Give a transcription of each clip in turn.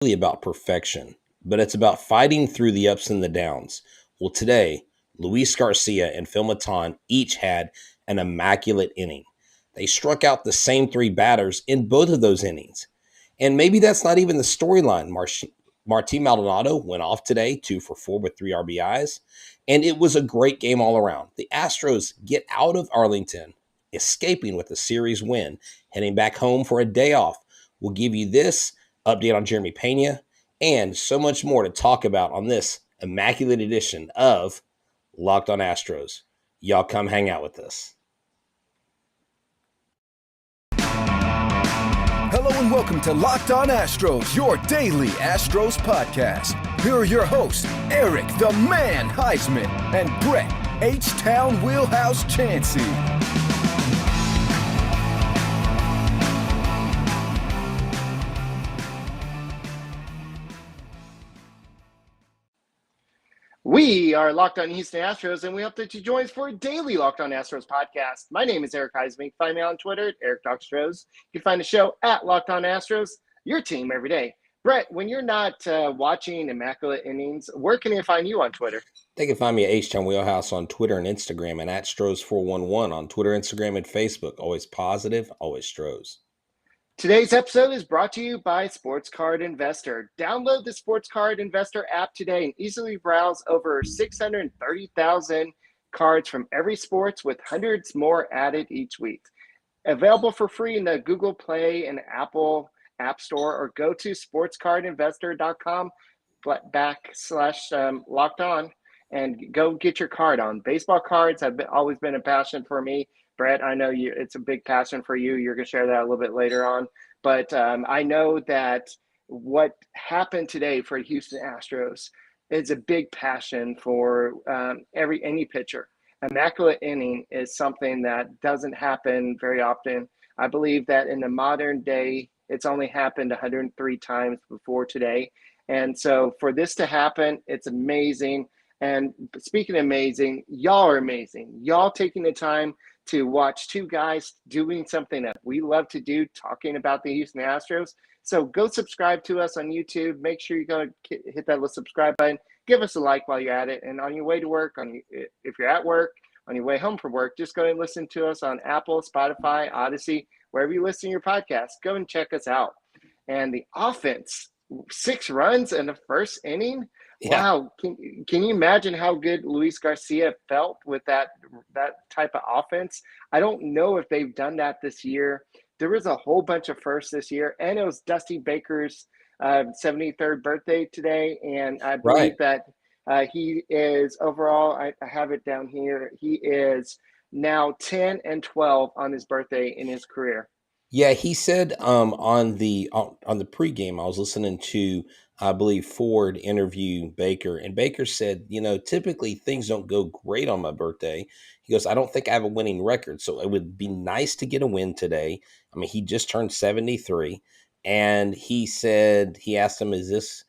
really about perfection, but it's about fighting through the ups and the downs. Well, today, Luis Garcia and Phil Maton each had an immaculate inning. They struck out the same three batters in both of those innings. And maybe that's not even the storyline. Martin Maldonado went off today, 2 for 4 with 3 RBIs, and it was a great game all around. The Astros get out of Arlington, escaping with a series win, heading back home for a day off. We'll give you this update on Jeremy Pena and so much more to talk about on this immaculate edition of Locked On Astros. Y'all come hang out with us. Hello and welcome to Locked On Astros, your daily Astros podcast. Here are your hosts, Eric the Man Huysman and Brett H-Town Wheelhouse Chancey. We are Locked On Houston Astros, and we hope that you join us for a daily Locked On Astros podcast. My name is Eric Huysman. You can find me on Twitter at EricDocStros. You can find the show at Locked On Astros, your team every day. Brett, when you're not watching Immaculate Innings, where can they find you on Twitter? They can find me at H-Town Wheelhouse on Twitter and Instagram, and at Stros411 on Twitter, Instagram, and Facebook. Always positive, always Stros. Today's episode is brought to you by Sports Card Investor. Download the Sports Card Investor app today and easily browse over 630,000 cards from every sports with hundreds more added each week. Available for free in the Google Play and Apple App Store, or go to sportscardinvestor.com/locked on and go get your card on. Baseball cards have always been a passion for me. Brett, I know it's a big passion for you. You're going to share that a little bit later on. But I know that what happened today for the Houston Astros is a big passion for any pitcher. Immaculate inning is something that doesn't happen very often. I believe that in the modern day, it's only happened 103 times before today. And so for this to happen, it's amazing. And speaking of amazing, y'all are amazing. Y'all taking the time to watch two guys doing something that we love to do, talking about the Houston Astros. So go subscribe to us on YouTube. Make sure you go hit that little subscribe button. Give us a like while you're at it. And on your way to work, if you're at work, on your way home from work, just go and listen to us on Apple, Spotify, Odyssey, wherever you listen to your podcast. Go and check us out. And the offense, 6 runs in the first inning. Yeah. Wow. Can you imagine how good Luis Garcia felt with that type of offense? I don't know if they've done that this year. There was a whole bunch of firsts this year, and it was Dusty Baker's 73rd birthday today, and I believe that he is overall, I have it down here, he is now 10-12 on his birthday in his career. Yeah, he said on the pregame, I was listening to, I believe, Ford interview Baker, and Baker said, typically things don't go great on my birthday. He goes, I don't think I have a winning record, so it would be nice to get a win today. I mean, he just turned 73, and he said, he asked him, is this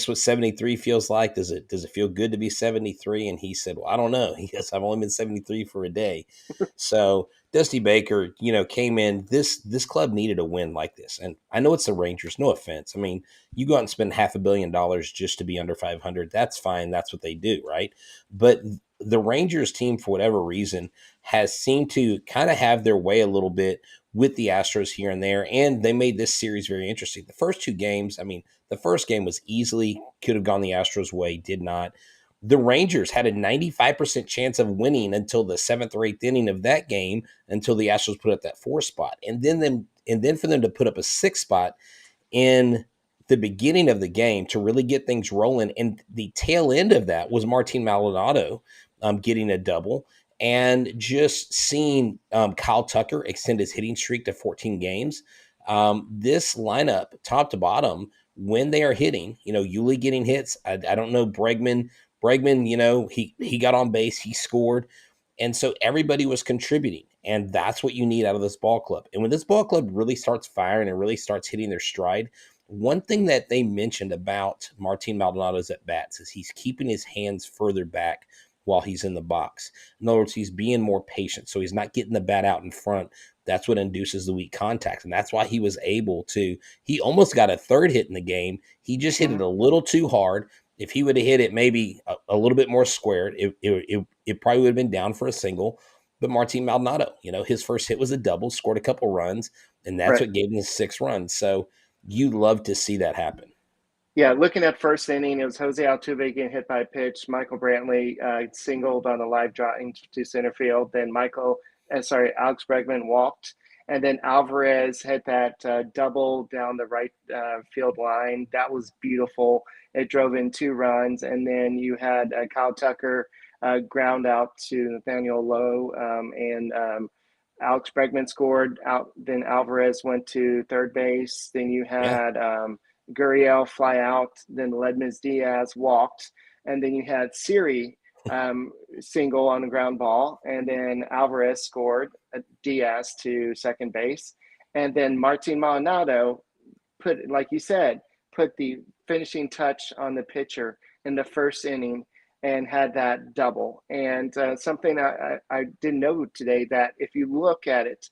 what 73 feels like? Does it feel good to be 73? And he said, well, I don't know. He goes, I've only been 73 for a day. So Dusty Baker, came in. This club needed a win like this. And I know it's the Rangers, no offense. I mean, you go out and spend $500 million just to be under 500. That's fine. That's what they do, right? But the Rangers team, for whatever reason, has seemed to kind of have their way a little bit with the Astros here and there, and they made this series very interesting. The first 2 games, I mean, the first game was easily could have gone the Astros' way, did not. The Rangers had a 95% chance of winning until the 7th or 8th inning of that game, until the Astros put up that 4 spot. And then for them to put up a 6 spot in the beginning of the game to really get things rolling. And the tail end of that was Martin Maldonado getting a double, and just seeing Kyle Tucker extend his hitting streak to 14 games. This lineup, top to bottom, when they are hitting, Yuli getting hits. I don't know, Bregman, he got on base, he scored. And so everybody was contributing, and that's what you need out of this ball club. And when this ball club really starts firing and really starts hitting their stride, one thing that they mentioned about Martin Maldonado's at-bats is he's keeping his hands further back while he's in the box. In other words, he's being more patient, so he's not getting the bat out in front that's what induces the weak contact. And that's why he was able to, he almost got a third hit in the game. He just hit it Mhm. a little too hard. If he would have hit it maybe a little bit more squared, it probably would have been down for a single. But Martin Maldonado, his first hit was a double, scored a couple runs, and that's Right. what gave him the 6 runs. So you love to see that happen. Yeah, looking at first inning, it was Jose Altuve getting hit by a pitch. Michael Brantley singled on a live drive into center field. Then Alex Bregman walked, and then Alvarez hit that double down the right field line. That was beautiful. It drove in 2 runs, and then you had Kyle Tucker ground out to Nathaniel Lowe, and Alex Bregman scored out. Then Alvarez went to third base. Then you Yeah. had Gurriel fly out. Then Ledmus Diaz walked, and then you had Siri single on the ground ball, and then Alvarez scored Diaz to second base, and then Martin Maldonado like you said, put the finishing touch on the pitcher in the first inning and had that double. And something I didn't know today, that if you look at it,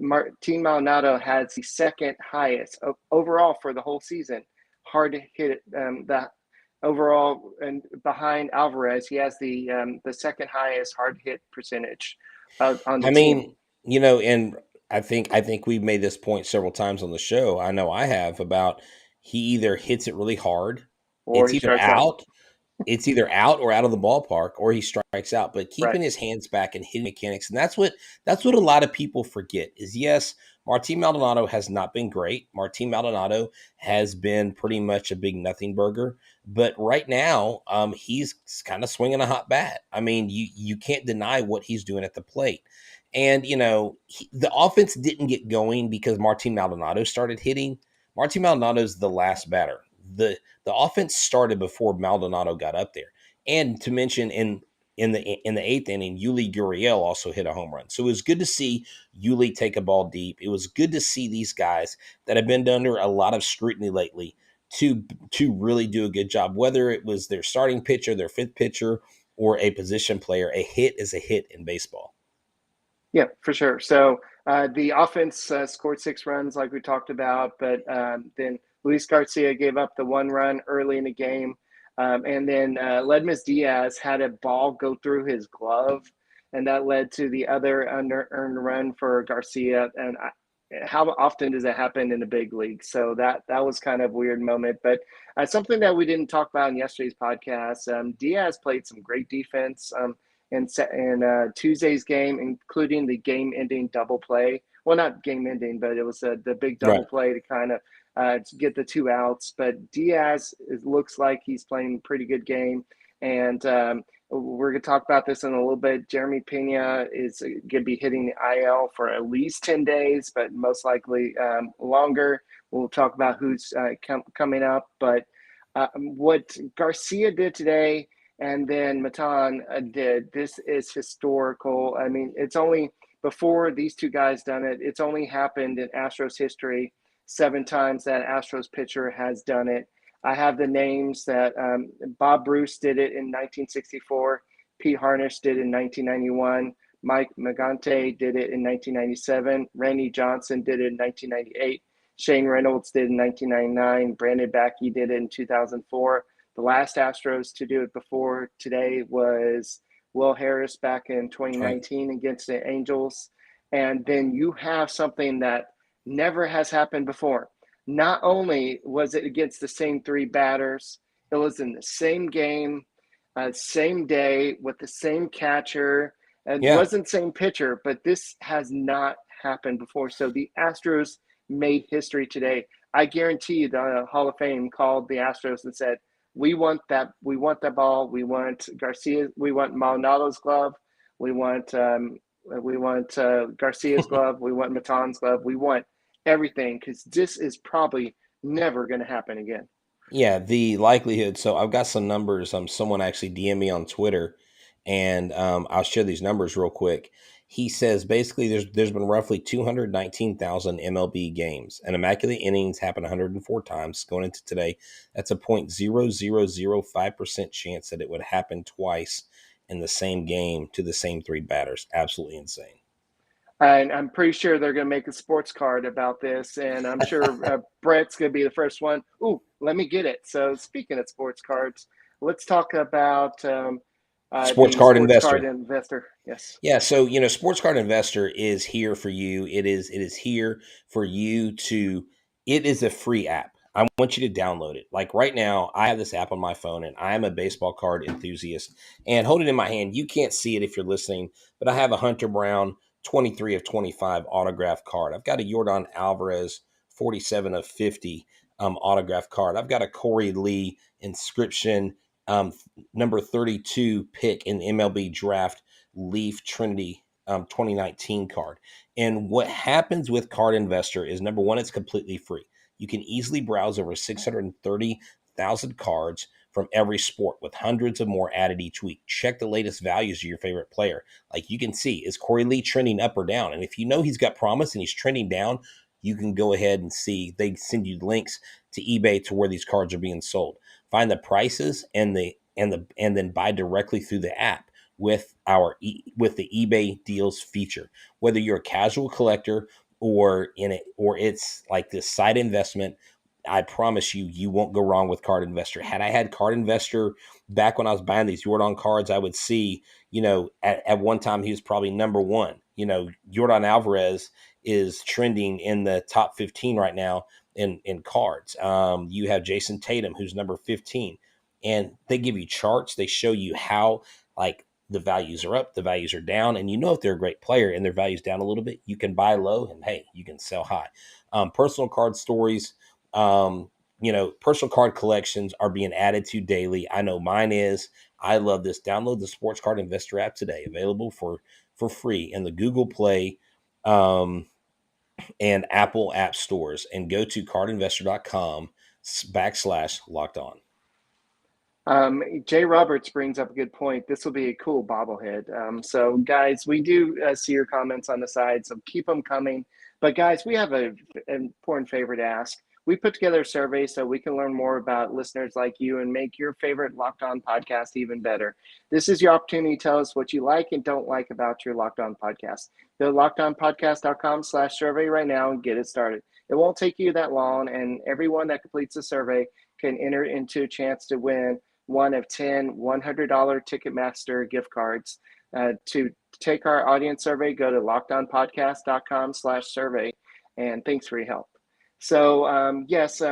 Martin Maldonado has the second highest overall for the whole season. Hard to hit it. The overall, and behind Alvarez, he has the second highest hard hit percentage on the I team. mean, and I think we've made this point several times on the show. I know I have about he either hits it really hard, Or it's he either strikes out. out, it's either out or out of the ballpark, or he strikes out. But Right. keeping his hands back and hitting mechanics, and that's what a lot of people forget is yes, Martin Maldonado has not been great. Martin Maldonado has been pretty much a big nothing burger. But right now, he's kind of swinging a hot bat. I mean, you can't deny what he's doing at the plate. And the offense didn't get going because Martin Maldonado started hitting. Martin Maldonado's the last batter. The offense started before Maldonado got up there. And to mention in the eighth inning, Yuli Gurriel also hit a home run. So it was good to see Yuli take a ball deep. It was good to see these guys that have been under a lot of scrutiny lately to really do a good job. Whether it was their starting pitcher, their fifth pitcher, or a position player, a hit is a hit in baseball. Yeah, for sure. So the offense scored 6 runs, like we talked about, but then Luis Garcia gave up the 1 run early in the game. And then Ledmus Diaz had a ball go through his glove, and that led to the other unearned run for Garcia. And how often does that happen in the big league? So that was kind of a weird moment. But something that we didn't talk about in yesterday's podcast, Diaz played some great defense. In Tuesday's game, including the game-ending double play. Well, not game-ending, but it was the big double Right. play to kind of to get the 2 outs. But Diaz, it looks like he's playing a pretty good game, and we're going to talk about this in a little bit. Jeremy Pena is going to be hitting the IL for at least 10 days, but most likely longer. We'll talk about who's coming up. But what Garcia did today and then Maton did. This is historical. I mean, it's only before these two guys done it. It's only happened in Astros history 7 times that Astros pitcher has done it. I have the names that Bob Bruce did it in 1964. Pete Harnish did it in 1991. Mike Magante did it in 1997. Randy Johnson did it in 1998. Shane Reynolds did it in 1999. Brandon Backey did it in 2004. The last Astros to do it before today was Will Harris back in Right. 2019 against the Angels. And then you have something that never has happened before. Not only was it against the same 3 batters, it was in the same game, same day with the same catcher. And it Yeah. wasn't same pitcher, but this has not happened before. So the Astros made history today. I guarantee you the Hall of Fame called the Astros and said, we want that ball. We want Garcia. We want Maldonado's glove. We want Garcia's glove. We want Maton's glove. We want everything, because this is probably never going to happen again. Yeah, the likelihood. So I've got some numbers. Someone actually DM me on Twitter, and I'll share these numbers real quick. He says basically there's been roughly 219,000 MLB games, and Immaculate Innings happened 104 times going into today. That's a 0.0005% chance that it would happen twice in the same game to the same 3 batters. Absolutely insane. And I'm pretty sure they're going to make a sports card about this. And I'm sure Brett's going to be the first one. Ooh, let me get it. So, speaking of sports cards, let's talk about Sports the card sports card investor. investor. Yes. Yeah, so Sports Card Investor is here for you. It is here for you to. It is a free app. I want you to download it. Like right now, I have this app on my phone, and I am a baseball card enthusiast. And hold it in my hand. You can't see it if you're listening, but I have a Hunter Brown 23 of 25 autograph card. I've got a Yordan Alvarez 47 of 50 autograph card. I've got a Corey Lee inscription um, number 32 pick in the MLB draft Leaf Trinity 2019 card. And what happens with Card Investor is number one, it's completely free. You can easily browse over 630,000 cards from every sport with hundreds of more added each week. Check the latest values of your favorite player. Like you can see, is Corey Lee trending up or down? And if you know he's got promise and he's trending down, you can go ahead and see. They send you links to eBay to where these cards are being sold. Find the prices and then buy directly through the app with with the eBay deals feature. Whether you're a casual collector or it's like this side investment, I promise you won't go wrong with Card Investor. Had I had Card Investor back when I was buying these Yordan cards, I would see, at one time he was probably number one. Yordan Alvarez is trending in the top 15 right now in cards. You have Jason Tatum, who's number 15, and they give you charts. They show you how like the values are up, the values are down, and if they're a great player and their values down a little bit, you can buy low and hey, you can sell high. Personal card stories, personal card collections are being added to daily. I know mine is. I love this. Download the Sports Card Investor app today, available for free in the Google Play and Apple app stores, and go to cardinvestor.com/locked on. Jay Roberts brings up a good point. This will be a cool bobblehead. So, guys, we do see your comments on the side, so keep them coming. But, guys, we have an important favor to ask. We put together a survey so we can learn more about listeners like you and make your favorite Locked On podcast even better. This is your opportunity to tell us what you like and don't like about your Locked On podcast. Go to lockedonpodcast.com/survey right now and get it started. It won't take you that long, and everyone that completes the survey can enter into a chance to win one of 10 $100 Ticketmaster gift cards. To take our audience survey, go to lockedonpodcast.com/survey. And thanks for your help. So, yes,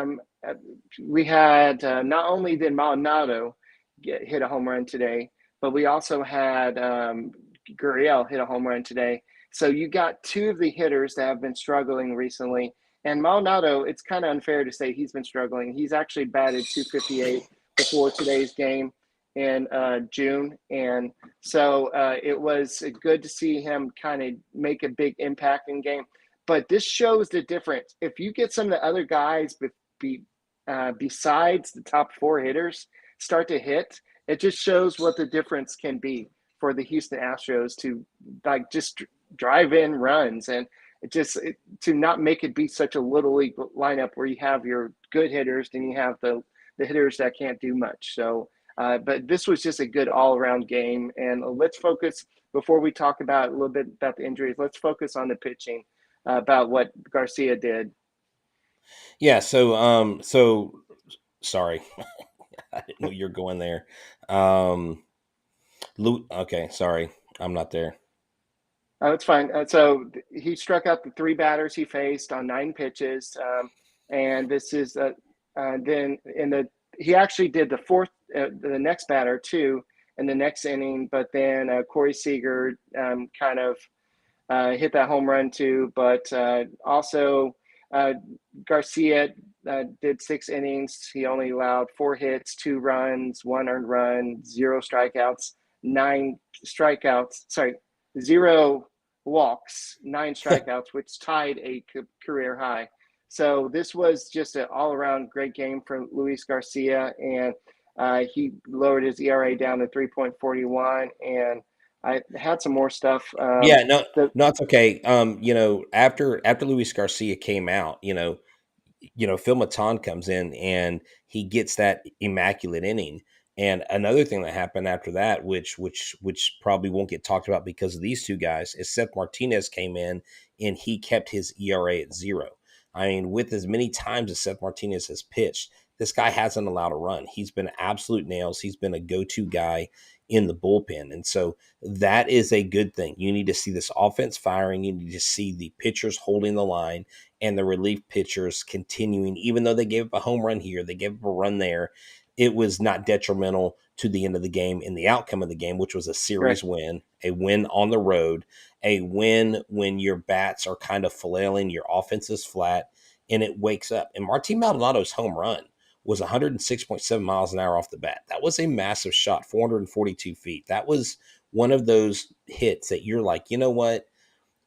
we had not only did Maldonado hit a home run today, but we also had Gurriel hit a home run today. So you got two of the hitters that have been struggling recently. And Maldonado, it's kind of unfair to say he's been struggling. He's actually batted 258 before today's game in June. And so it was good to see him kind of make a big impact in game. But this shows the difference. If you get some of the other guys besides the top four hitters start to hit, it just shows what the difference can be for the Houston Astros to just drive in runs and to not make it be such a little league lineup where you have your good hitters and you have the hitters that can't do much. So, but this was just a good all-around game. And let's focus, before we talk about a little bit about the injuries, let's focus on the pitching, about what Garcia did. Yeah. So sorry, I didn't know you're going there. Okay, sorry, I'm not there. Oh, it's fine. So he struck out the three batters he faced on 9 pitches, and this is then he actually did the next batter too in the next inning, but then Corey Seager kind of hit that home run too, but also Garcia did 6 innings. He only allowed 4 hits, 2 runs, 1 earned run, 0 strikeouts, 0 walks, 9 strikeouts, which tied a career high. So this was just an all-around great game for Luis Garcia, and he lowered his ERA down to 3.41, and I had some more stuff. Yeah, no, it's okay. After Luis Garcia came out, Phil Maton comes in and he gets that immaculate inning. And another thing that happened after that, which probably won't get talked about because of these two guys, is Seth Martinez came in and he kept his ERA at 0. I mean, with as many times as Seth Martinez has pitched, this guy hasn't allowed a run. He's been absolute nails. He's been a go-to guy in the bullpen. And so that is a good thing. You need to see this offense firing. You need to see the pitchers holding the line and the relief pitchers continuing, even though they gave up a home run here, they gave up a run there. It was not detrimental to the end of the game and the outcome of the game, which was a Right. series win, a win on the road, a win when your bats are kind of flailing, your offense is flat, and it wakes up. And Martin Maldonado's home run was 106.7 miles an hour off the bat. That was a massive shot, 442 feet. That was one of those hits that you're like, you know what?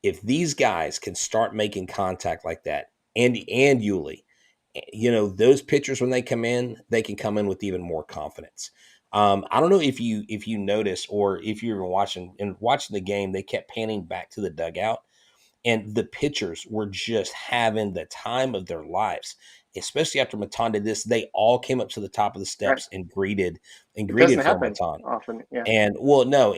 If these guys can start making contact like that, and Yuli, those pitchers when they come in, they can come in with even more confidence. I don't know if you noticed or if you were watching the game, they kept panning back to the dugout and the pitchers were just having the time of their lives, especially after Maton did this. They all came up to the top of the Right. steps and greeted It doesn't for happen Maton. often. Yeah. And well, no,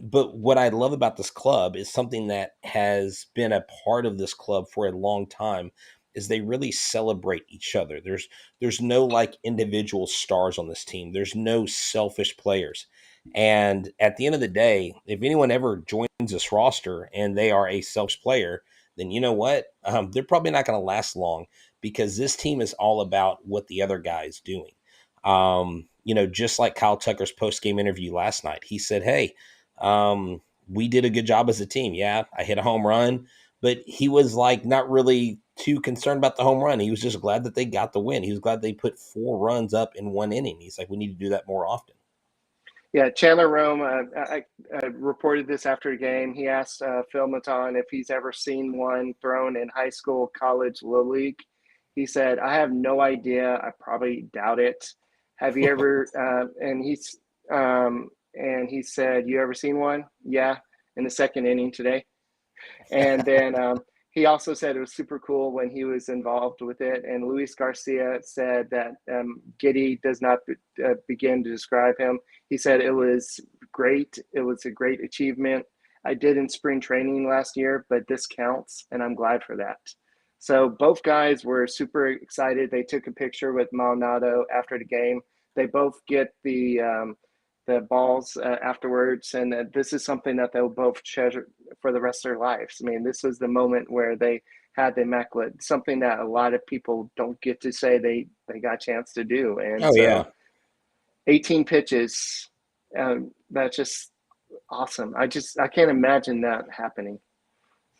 but what I love about this club is something that has been a part of this club for a long time is they really celebrate each other. There's no like individual stars on this team. There's no selfish players. And at the end of the day, if anyone ever joins this roster and they are a selfish player, then you know what? They're probably not going to last long because this team is all about what the other guy is doing. Just like Kyle Tucker's post game interview last night, he said, "Hey, we did a good job as a team. Yeah, I hit a home run, but he was like not really too concerned about the home run. He was just glad that they got the win. He was glad they put 4 runs up in 1 inning. He's like, we need to do that more often." Yeah, Chandler Rome I reported this after a game. He asked Phil Maton if he's ever seen one thrown in high school, college, little league. He said, "I have no idea. I probably doubt it. Have you ever?" And he said, "You ever seen one?" Yeah, in the second inning today. And then he also said it was super cool when he was involved with it. And Luis Garcia said that giddy does not begin to describe him. He said it was great. It was a great achievement. I did in spring training last year, but this counts, and I'm glad for that. So both guys were super excited. They took a picture with Maldonado after the game. They both get the balls afterwards, and this is something that they'll both treasure for the rest of their lives. I mean, this was the moment where they had the Immaculate, something that a lot of people don't get to say they got a chance to do. And Oh yeah. so 18 pitches, that's just awesome. I can't imagine that happening.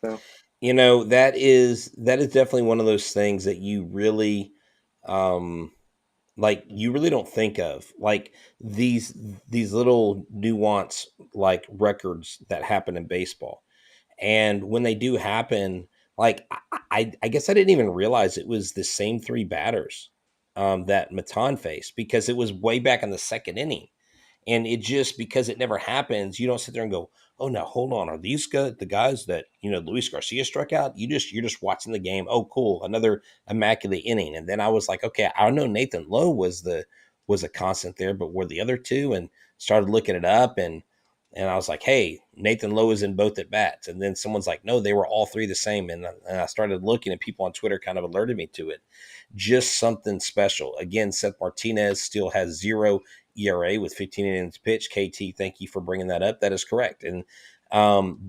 So That is definitely one of those things that you really um you really don't think of, like these little nuance like records that happen in baseball. And when they do happen, like I guess I didn't even realize it was the same 3 batters that Maton faced, because it was way back in the second inning. And it just, because it never happens, you don't sit there and go, "Oh, now hold on, are these the guys that Luis Garcia struck out?" You're just watching the game. Oh, cool, another immaculate inning. And then I was like, okay, I know Nathan Lowe was a constant there, but were the other two? And started looking it up, and I was like, hey, Nathan Lowe is in both at bats. And then someone's like, no, they were all 3 the same. And I started looking, and people on Twitter kind of alerted me to it. Just something special. Again, Seth Martinez still has 0 ERA with 15 innings pitched. KT, thank you for bringing that up. That is correct. And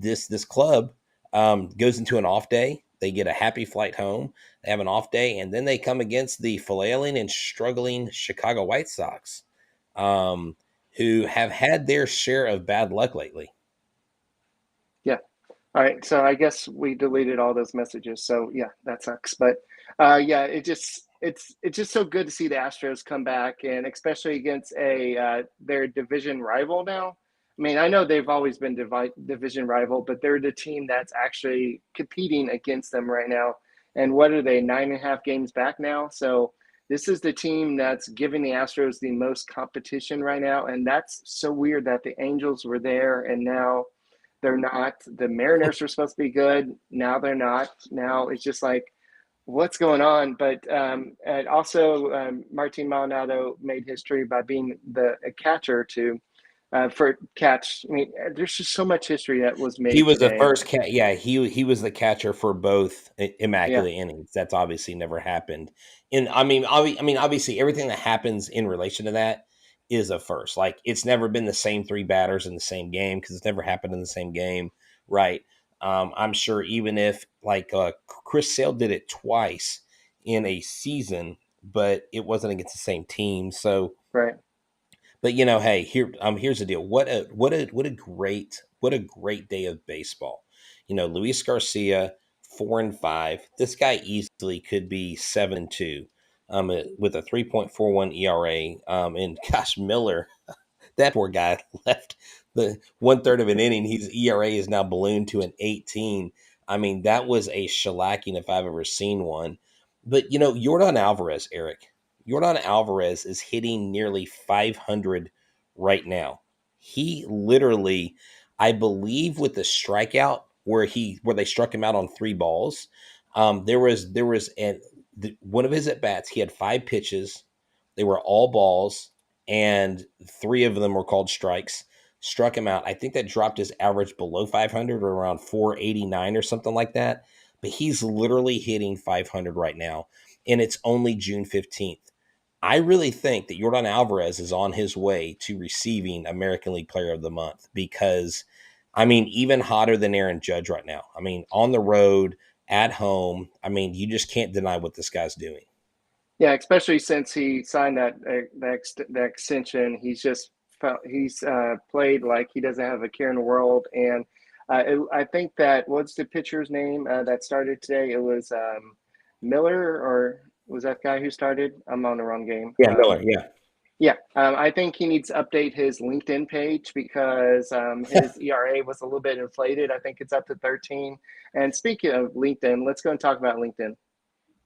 this club goes into an off day. They get a happy flight home. They have an off day, and then they come against the flailing and struggling Chicago White Sox, who have had their share of bad luck lately. yeah. All right, so I guess we deleted all those messages. So yeah, that sucks. But yeah, it's just so good to see the Astros come back, and especially against a their division rival now. I mean, I know they've always been division rival, but they're the team that's actually competing against them right now. And what are they, 9.5 games back now? So this is the team that's giving the Astros the most competition right now, and that's so weird that the Angels were there and now they're not. The Mariners were supposed to be good. Now they're not. Now it's just like, what's going on. But and also, Martin Maldonado made history by being a catcher to for catch. I mean, there's just so much history that was He made was the today. first cat. Yeah, he was the catcher for both Yeah, immaculate innings. That's obviously never happened. And I mean, obviously, everything that happens in relation to that is a first. Like it's never been the same three batters in the same game because it's never happened in the same game, right? I'm sure even if like Chris Sale did it twice in a season, but it wasn't against the same team. So right. but hey, here's the deal. What a great day of baseball. Luis Garcia, 4-5. This guy easily could be 7-2, with a 3.41 ERA. And gosh, Miller, that poor guy left the 1/3 of an inning. His ERA is now ballooned to an 18. I mean, that was a shellacking if I've ever seen one. But Yordan Alvarez, Eric. Yordan Alvarez is hitting nearly 500 right now. He literally, I believe, with the strikeout where they struck him out on three balls. There was one of his at bats. He had five pitches. They were all balls, and three of them were called strikes. Struck him out. I think that dropped his average below 500 or around 489 or something like that. But he's literally hitting 500 right now, and it's only June 15th. I really think that Yordan Alvarez is on his way to receiving American League Player of the Month because, I mean, even hotter than Aaron Judge right now. I mean, on the road, at home, I mean, you just can't deny what this guy's doing. Yeah, especially since he signed that extension. He's played like he doesn't have a care in the world. And I think that what's the pitcher's name that started today? It was Miller, or was that guy who started? I'm on the wrong game. Yeah, Miller. Yeah. Yeah, I think he needs to update his LinkedIn page because his ERA was a little bit inflated. I think it's up to 13. And speaking of LinkedIn, let's go and talk about LinkedIn.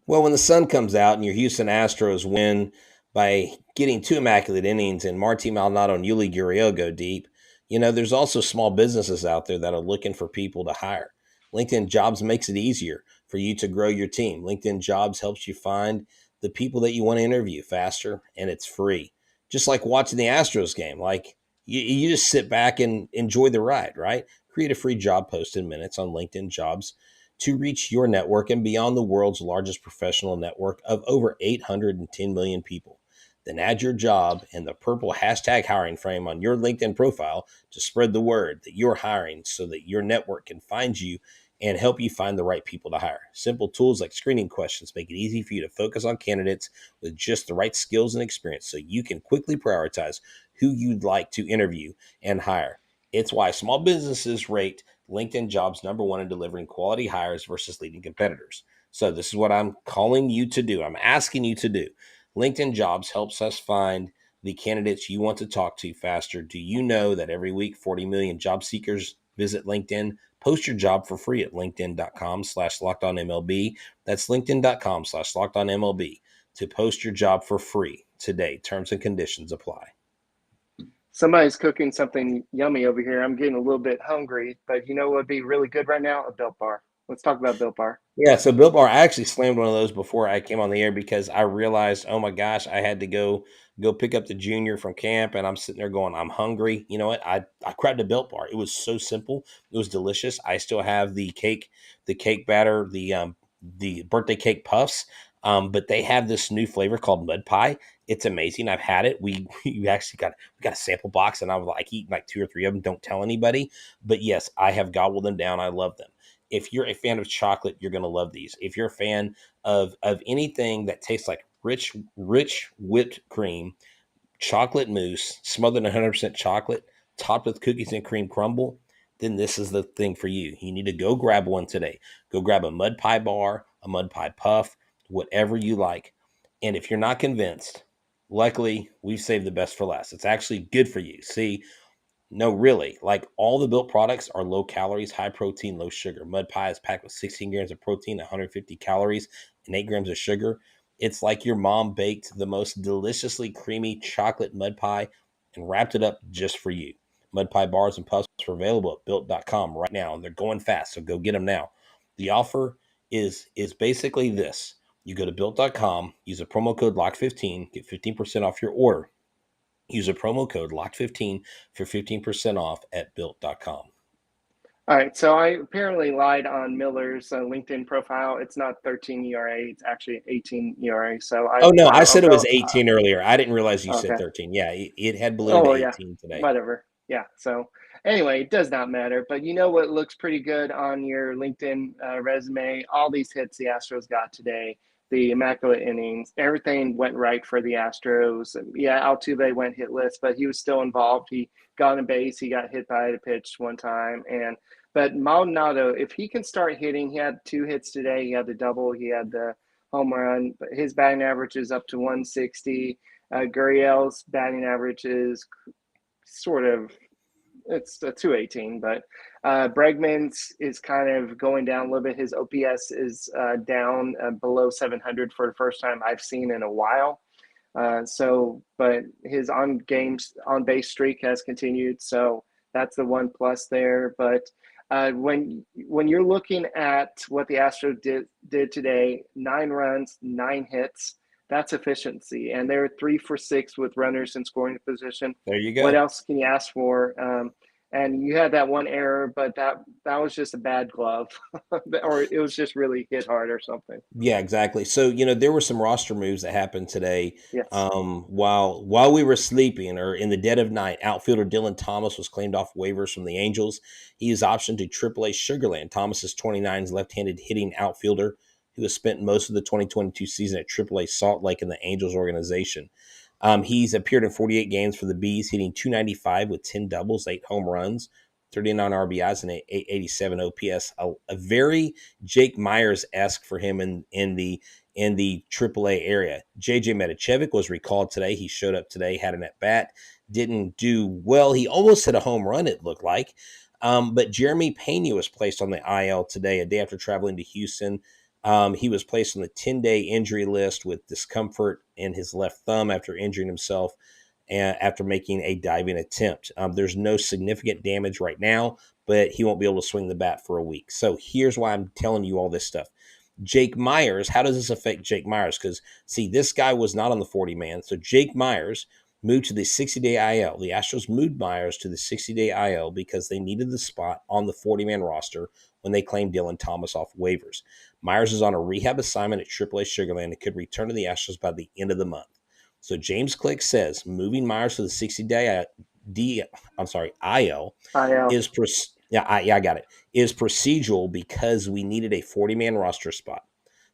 Well, when the sun comes out and your Houston Astros win by getting two immaculate innings and Martin Maldonado and Yuli Gurriel go deep, there's also small businesses out there that are looking for people to hire. LinkedIn Jobs makes it easier for you to grow your team. LinkedIn Jobs helps you find the people that you want to interview faster, and it's free. Just like watching the Astros game. Like you just sit back and enjoy the ride, right? Create a free job post in minutes on LinkedIn Jobs to reach your network and beyond the world's largest professional network of over 810 million people. Then add your job and the purple hashtag hiring frame on your LinkedIn profile to spread the word that you're hiring so that your network can find you and help you find the right people to hire. Simple tools like screening questions make it easy for you to focus on candidates with just the right skills and experience so you can quickly prioritize who you'd like to interview and hire. It's why small businesses rate LinkedIn Jobs number one in delivering quality hires versus leading competitors. So this is what I'm calling you to do. I'm asking you to do. LinkedIn Jobs helps us find the candidates you want to talk to faster. Do you know that every week 40 million job seekers visit LinkedIn? Post your job for free at linkedin.com/lockedonmlb. That's linkedin.com/lockedonmlb to post your job for free today. Terms and conditions apply. Somebody's cooking something yummy over here. I'm getting a little bit hungry, but you know what would be really good right now? A Built Bar. Let's talk about Built Bar. Yeah, so Built Bar, I actually slammed one of those before I came on the air because I realized, oh my gosh, I had to go pick up the junior from camp, and I'm sitting there going, I'm hungry. You know what? I grabbed a Built Bar. It was so simple. It was delicious. I still have the cake batter, the birthday cake puffs. But they have this new flavor called mud pie. It's amazing. I've had it. We actually got a sample box, and I was like eating like two or three of them. Don't tell anybody. But yes, I have gobbled them down. I love them. If you're a fan of chocolate, you're going to love these. If you're a fan of anything that tastes like rich whipped cream, chocolate mousse smothered in 100% chocolate, topped with cookies and cream crumble, then this is the thing for you. You need to go grab one today. Go grab a mud pie bar, a mud pie puff, whatever you like. And if you're not convinced, luckily we've saved the best for last. It's actually good for you. See, no, really. Like all the Built products are low calories, high protein, low sugar. Mud pie is packed with 16 grams of protein, 150 calories, and 8 grams of sugar. It's like your mom baked the most deliciously creamy chocolate mud pie and wrapped it up just for you. Mud pie bars and puffs are available at built.com right now, and they're going fast, so go get them now. The offer is basically this. You go to built.com, use a promo code LOCK15, get 15% off your order. Use a promo code LOCK15 for 15% off at built.com. All right, so I apparently lied on Miller's LinkedIn profile. It's not 13 ERA; it's actually 18 ERA. So Oh no, I I'll said it was go. 18 earlier. I didn't realize you said Okay. 13. Yeah, it had ballooned to Oh yeah, 18 today. whatever. Yeah. So anyway, it does not matter. But you know what looks pretty good on your LinkedIn resume? All these hits the Astros got today, the Immaculate innings, everything went right for the Astros. Yeah, Altuve went hitless, but he was still involved. He got on a base. He got hit by the pitch one time, and but Maldonado, if he can start hitting, he had 2 hits today. He had the double. He had the home run. But his batting average is up to 160. Gurriel's batting average is sort of it's a 218, but Bregman's is kind of going down a little bit. His OPS is down below 700 for the first time I've seen in a while. But his on base streak has continued, so that's the one plus there. But when you're looking at what the Astros did today, 9 runs, 9 hits, that's efficiency, and they're 3 for 6 with runners in scoring position. There you What go. else can you ask for? And you had that one error, but that was just a bad glove, or it was just really hit hard or something. Yeah, exactly. So, there were some roster moves that happened today. Yes. While we were sleeping or in the dead of night, outfielder Dylan Thomas was claimed off waivers from the Angels. He is optioned to AAA Sugarland. Thomas is 29, left-handed hitting outfielder who has spent most of the 2022 season at AAA Salt Lake in the Angels organization. He's appeared in 48 games for the Bees, hitting 295 with 10 doubles, 8 home runs, 39 RBIs, and 887 OPS. A very Jake Myers-esque for him in the AAA area. JJ Metichevic was recalled today. He showed up today, had an at-bat, didn't do well. He almost hit a home run, it looked like. But Jeremy Pena was placed on the IL today, a day after traveling to Houston. He was placed on the 10-day injury list with discomfort in his left thumb after injuring himself and after making a diving attempt. There's no significant damage right now, but he won't be able to swing the bat for a week. So here's why I'm telling you all this stuff. Jake Myers, how does this affect Jake Myers? Because, see, this guy was not on the 40-man. So Jake Myers moved to the 60-day IL. The Astros moved Myers to the 60-day IL because they needed the spot on the 40-man roster when they claimed Dylan Thomas off waivers. Myers is on a rehab assignment at AAA Sugarland and could return to the Astros by the end of the month. So James Click says moving Myers to the 60-day IL IL. is I got it. Is procedural because we needed a 40-man roster spot.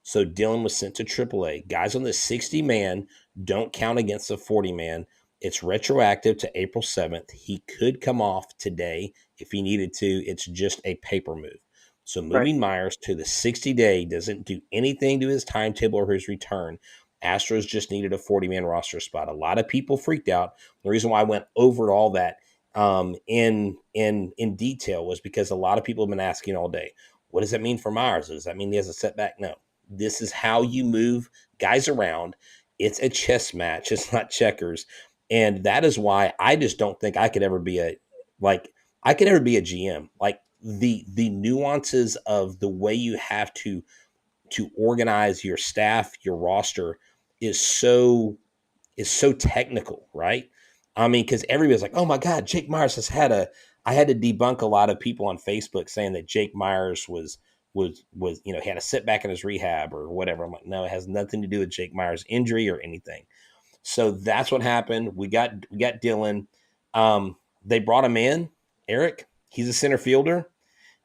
So Dylan was sent to AAA. Guys on the 60-man don't count against the 40-man. It's retroactive to April 7th. He could come off today if he needed to. It's just a paper move. So Right. moving Myers to the 60-day doesn't do anything to his timetable or his return. Astros just needed a 40-man roster spot. A lot of people freaked out. The reason why I went over all that in detail was because a lot of people have been asking all day, what does that mean for Myers? Does that mean he has a setback? No. This is how you move guys around. It's a chess match. It's not checkers. And that is why I just don't think I could ever be a GM. Like the nuances of the way you have to organize your staff, your roster is so technical, right? I mean, because everybody's like, oh my God, Jake Myers has had I had to debunk a lot of people on Facebook saying that Jake Myers was he had a setback in his rehab or whatever. I'm like, no, it has nothing to do with Jake Myers' injury or anything. So that's what happened. We got Dylan. They brought him in, Eric. He's a center fielder.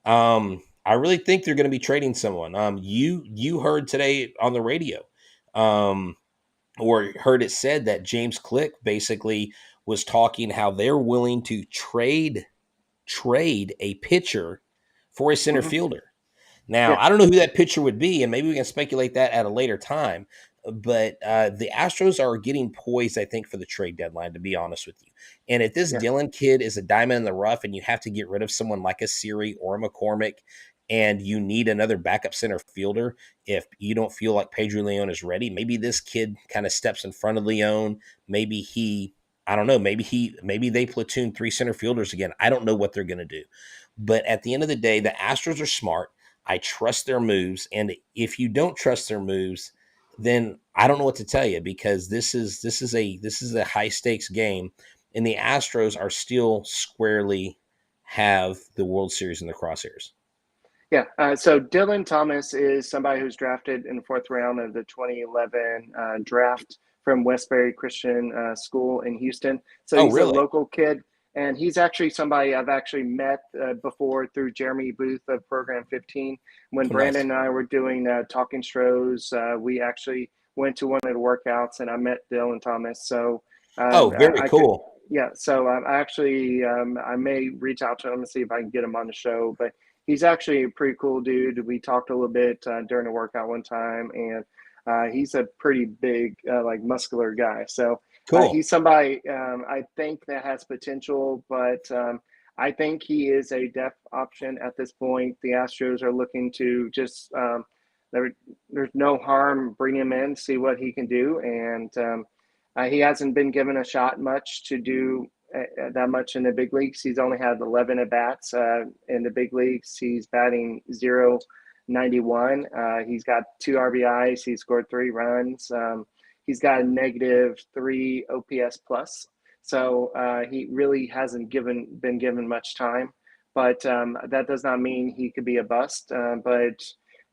I really think they're going to be trading someone. You heard today on the radio, or heard it said that James Click basically was talking how they're willing to trade a pitcher for a center Mm-hmm. fielder. Now, Yeah. I don't know who that pitcher would be, and maybe we can speculate that at a later time. But the Astros are getting poised, I think, for the trade deadline, to be honest with you. And if this Yeah. Dylan kid is a diamond in the rough and you have to get rid of someone like a Siri or a McCormick and you need another backup center fielder, if you don't feel like Pedro Leon is ready, maybe this kid kind of steps in front of Leon. I don't know, maybe they platoon 3 center fielders again. I don't know what they're going to do. But at the end of the day, the Astros are smart. I trust their moves, and if you don't trust their moves, then I don't know what to tell you, because this is a high stakes game, and the Astros are still squarely have the World Series in the crosshairs. Yeah. So Dylan Thomas is somebody who's drafted in the fourth round of the 2011 draft from Westbury Christian School in Houston. So Oh, he's a really? local kid, and he's actually somebody I've actually met before through Jeremy Booth of Program 15. When Oh, Brandon nice. and I were doing Talking Stros, we actually went to one of the workouts, and I met Dylan Thomas. So Oh, very I could. cool. Yeah, so I actually I may reach out to him and see if I can get him on the show, but he's actually a pretty cool dude. We talked a little bit during a workout one time, and he's a pretty big, like muscular guy. So Cool. he's somebody I think that has potential, but I think he is a depth option at this point. The Astros are looking to just there, there's no harm bring him in, see what he can do, and he hasn't been given a shot much to do that much in the big leagues. He's only had 11 at bats in the big leagues. He's batting 0.91. He's got 2 RBIs. He scored 3 runs. He's got a -3 OPS plus. So he really hasn't been given much time. But that does not mean he could be a bust. But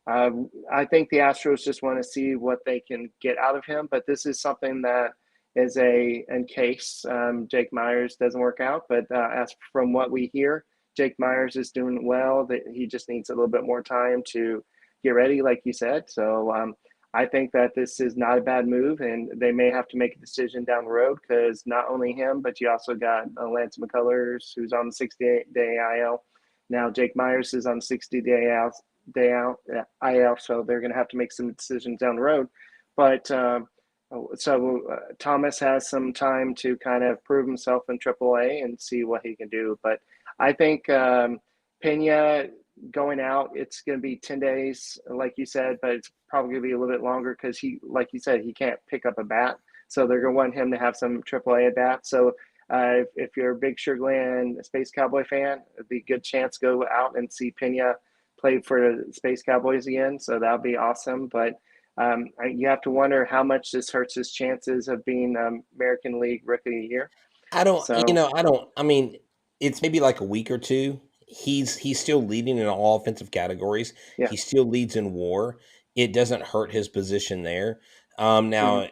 I think the Astros just want to see what they can get out of him. But this is something that is in case Jake Myers doesn't work out. But as from what we hear, Jake Myers is doing well. That he just needs a little bit more time to get ready, like you said. So I think that this is not a bad move, and they may have to make a decision down the road because not only him, but you also got Lance McCullers, who's on the 60-day IL. Now Jake Myers is on the 60-day IL, so they're going to have to make some decisions down the road. But Thomas has some time to kind of prove himself in AAA and see what he can do. But I think Pena going out, it's going to be 10 days, like you said, but it's probably going to be a little bit longer because he, like you said, he can't pick up a bat. So they're going to want him to have some AAA at bat. So if you're a big Sugarland Space Cowboy fan, it'd be a good chance to go out and see Pena play for the Space Cowboys again. So that'll be awesome. But you have to wonder how much this hurts his chances of being American League Rookie of the Year. I don't, So I don't, I mean, it's maybe like a week or two. He's still leading in all offensive categories. yeah, He still leads in WAR. It doesn't hurt his position there. mm-hmm. Now,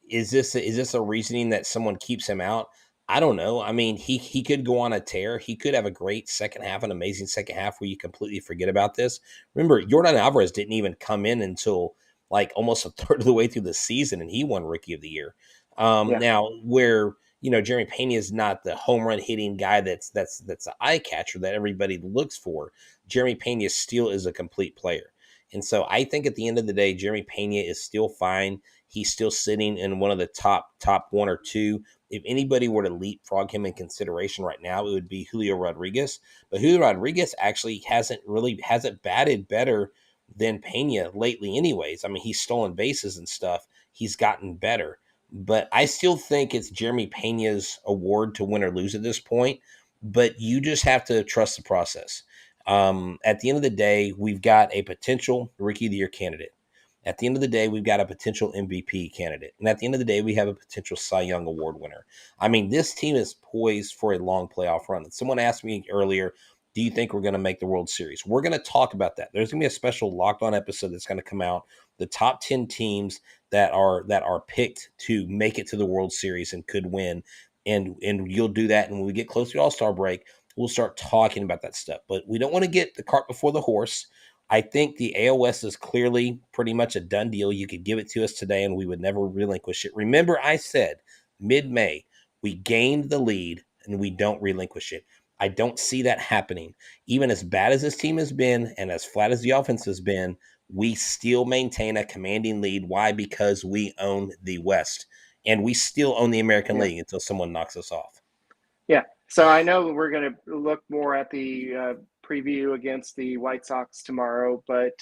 is this a reasoning that someone keeps him out? I don't know. I mean, he could go on a tear. He could have a great second half, an amazing second half where you completely forget about this. Remember, Yordan Alvarez didn't even come in until like almost a third of the way through the season, and he won Rookie of the Year. Yeah, Now, where Jeremy Pena is not the home run hitting guy that's an eye catcher that everybody looks for. Jeremy Pena still is a complete player. And so I think at the end of the day, Jeremy Pena is still fine. He's still sitting in one of the top one or two. If anybody were to leapfrog him in consideration right now, it would be Julio Rodriguez. But Julio Rodriguez actually hasn't batted better than Pena lately, anyways. I mean, he's stolen bases and stuff. He's gotten better. But I still think it's Jeremy Pena's award to win or lose at this point. But you just have to trust the process. At the end of the day, we've got a potential Rookie of the Year candidate. At the end of the day, we've got a potential MVP candidate. And at the end of the day, we have a potential Cy Young Award winner. I mean, this team is poised for a long playoff run. And someone asked me earlier, do you think we're going to make the World Series? We're going to talk about that. There's going to be a special Locked On episode that's going to come out. The top 10 teams that are picked to make it to the World Series and could win. And you'll do that. And when we get close to All-Star break, we'll start talking about that stuff. But we don't want to get the cart before the horse. I think the AOS is clearly pretty much a done deal. You could give it to us today and we would never relinquish it. Remember, I said mid-May, we gained the lead and we don't relinquish it. I don't see that happening. Even as bad as this team has been and as flat as the offense has been, we still maintain a commanding lead. Why? Because we own the West and we still own the American yeah, League until someone knocks us off. yeah. So I know we're going to look more at the preview against the White Sox tomorrow, but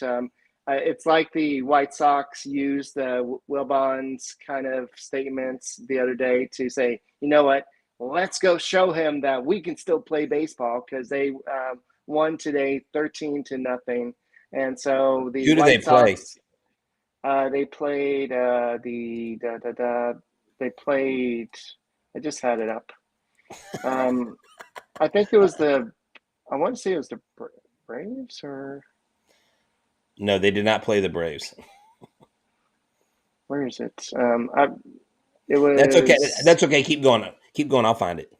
it's like the White Sox used the Wilbon's kind of statements the other day to say, you know what, let's go show him that we can still play baseball because they won today 13-0. And so the Who do they White play? Sox, they played they played. I just had it up. Um, I think it was the. I want to say it was the Braves or No, they did not play the Braves. where is it? It That's okay. was That's okay. Keep going. Keep going. I'll find it.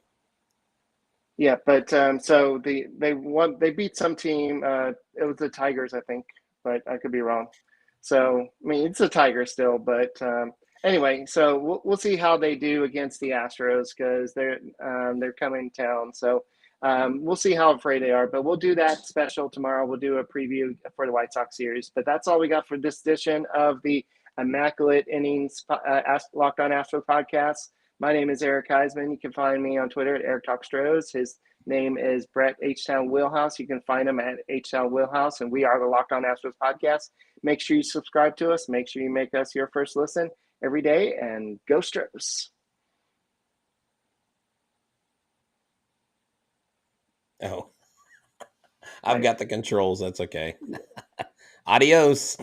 yeah, but so they won. They beat some team. It was the Tigers, I think, but I could be wrong. So I mean, it's the Tigers still, but anyway, so we'll see how they do against the Astros because they're coming to town. So we'll see how afraid they are, but we'll do that special tomorrow. We'll do a preview for the White Sox series. But that's all we got for this edition of the Immaculate Innings Locked On Astros podcast. My name is Eric Huysman. You can find me on Twitter at Eric Talkstros. His name is Brett H-Town Wheelhouse. You can find him at H-Town Wheelhouse, and we are the Locked On Astros podcast. Make sure you subscribe to us. Make sure you make us your first listen every day, and go Stros. Oh, I've Bye. got the controls. That's okay. Adios.